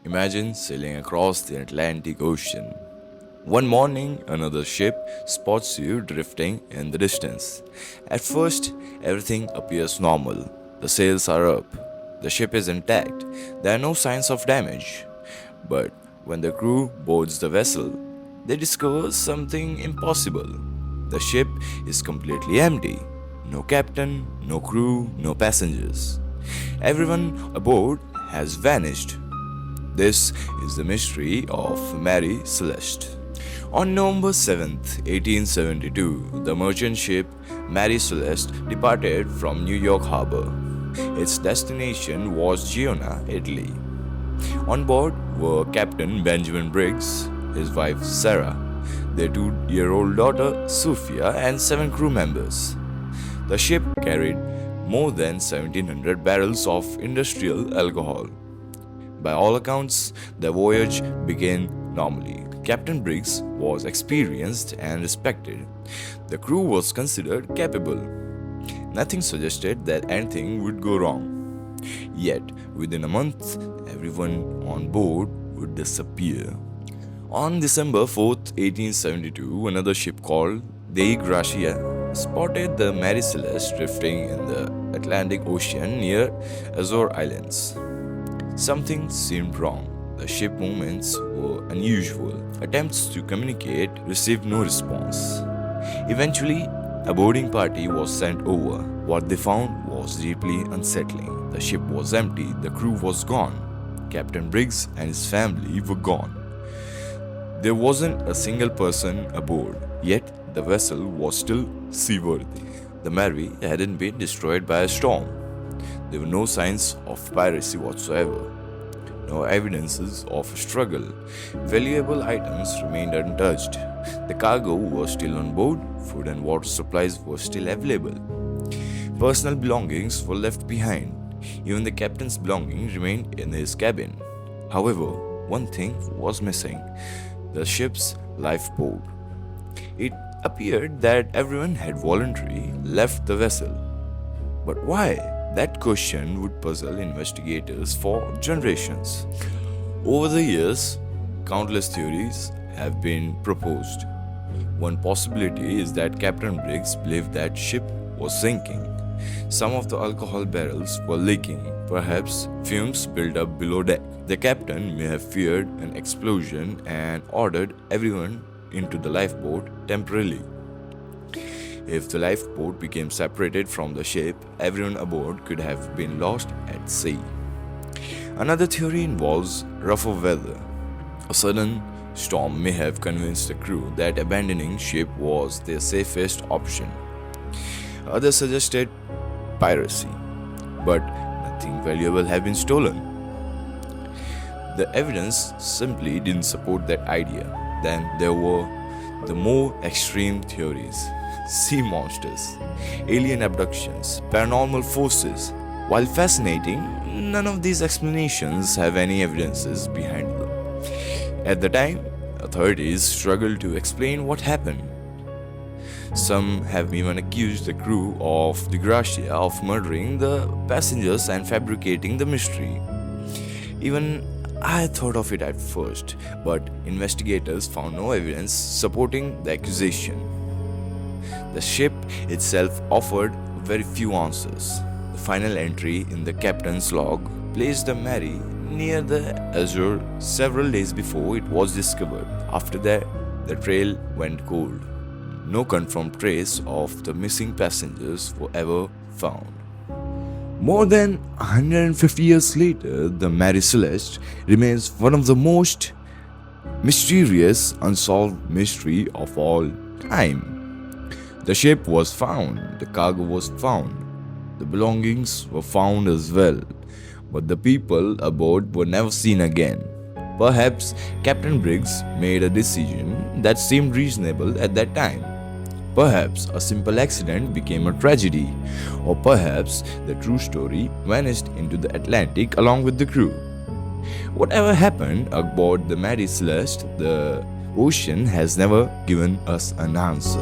Imagine sailing across the Atlantic Ocean. One morning, another ship spots you drifting in the distance. At first, everything appears normal. The sails are up. The ship is intact. There are no signs of damage. But when the crew boards the vessel, they discover something impossible. The ship is completely empty. No captain, no crew, no passengers. Everyone aboard has vanished. This is the mystery of Mary Celeste. On November 7th, 1872, the merchant ship Mary Celeste departed from New York Harbor. Its destination was Genoa, Italy. On board were Captain Benjamin Briggs, his wife Sarah, their 2-year-old daughter Sophia, and 7 crew members. The ship carried more than 1,700 barrels of industrial alcohol. By all accounts, the voyage began normally. Captain Briggs was experienced and respected. The crew was considered capable. Nothing suggested that anything would go wrong. Yet, within a month, everyone on board would disappear. On December 4th, 1872, another ship called the Gracia spotted the Mary Celeste drifting in the Atlantic Ocean near Azore Islands. Something seemed wrong. The ship movements were unusual. Attempts to communicate received no response. Eventually, a boarding party was sent over. What they found was deeply unsettling. The ship was empty, the crew was gone. Captain Briggs and his family were gone. There wasn't a single person aboard, yet the vessel was still seaworthy. The Mary hadn't been destroyed by a storm. There were no signs of piracy whatsoever, no evidences of a struggle. Valuable items remained untouched. The cargo was still on board, food and water supplies were still available. Personal belongings were left behind. Even the captain's belongings remained in his cabin. However, one thing was missing: the ship's lifeboat. It appeared that everyone had voluntarily left the vessel. But why? That question would puzzle investigators for generations. Over the years, countless theories have been proposed. One possibility is that Captain Briggs believed that ship was sinking. Some of the alcohol barrels were leaking, perhaps fumes built up below deck. The captain may have feared an explosion and ordered everyone into the lifeboat temporarily. If the lifeboat became separated from the ship, everyone aboard could have been lost at sea. Another theory involves rougher weather. A sudden storm may have convinced the crew that abandoning ship was their safest option. Others suggested piracy, but nothing valuable had been stolen. The evidence simply didn't support that idea. Then there were the more extreme theories: sea monsters, alien abductions, paranormal forces. While fascinating, none of these explanations have any evidences behind them. At the time, authorities struggled to explain what happened. Some have even accused the crew of the Gracia of murdering the passengers and fabricating the mystery. Even I thought of it at first, but investigators found no evidence supporting the accusation. The ship itself offered very few answers. The final entry in the captain's log placed the Mary near the Azure several days before it was discovered. After that, the trail went cold. No confirmed trace of the missing passengers were ever found. More than 150 years later, the Mary Celeste remains one of the most mysterious unsolved mystery of all time. The ship was found, the cargo was found, the belongings were found as well, but the people aboard were never seen again. Perhaps Captain Briggs made a decision that seemed reasonable at that time. Perhaps a simple accident became a tragedy, or perhaps the true story vanished into the Atlantic along with the crew. Whatever happened aboard the Mary Celeste, the ocean has never given us an answer.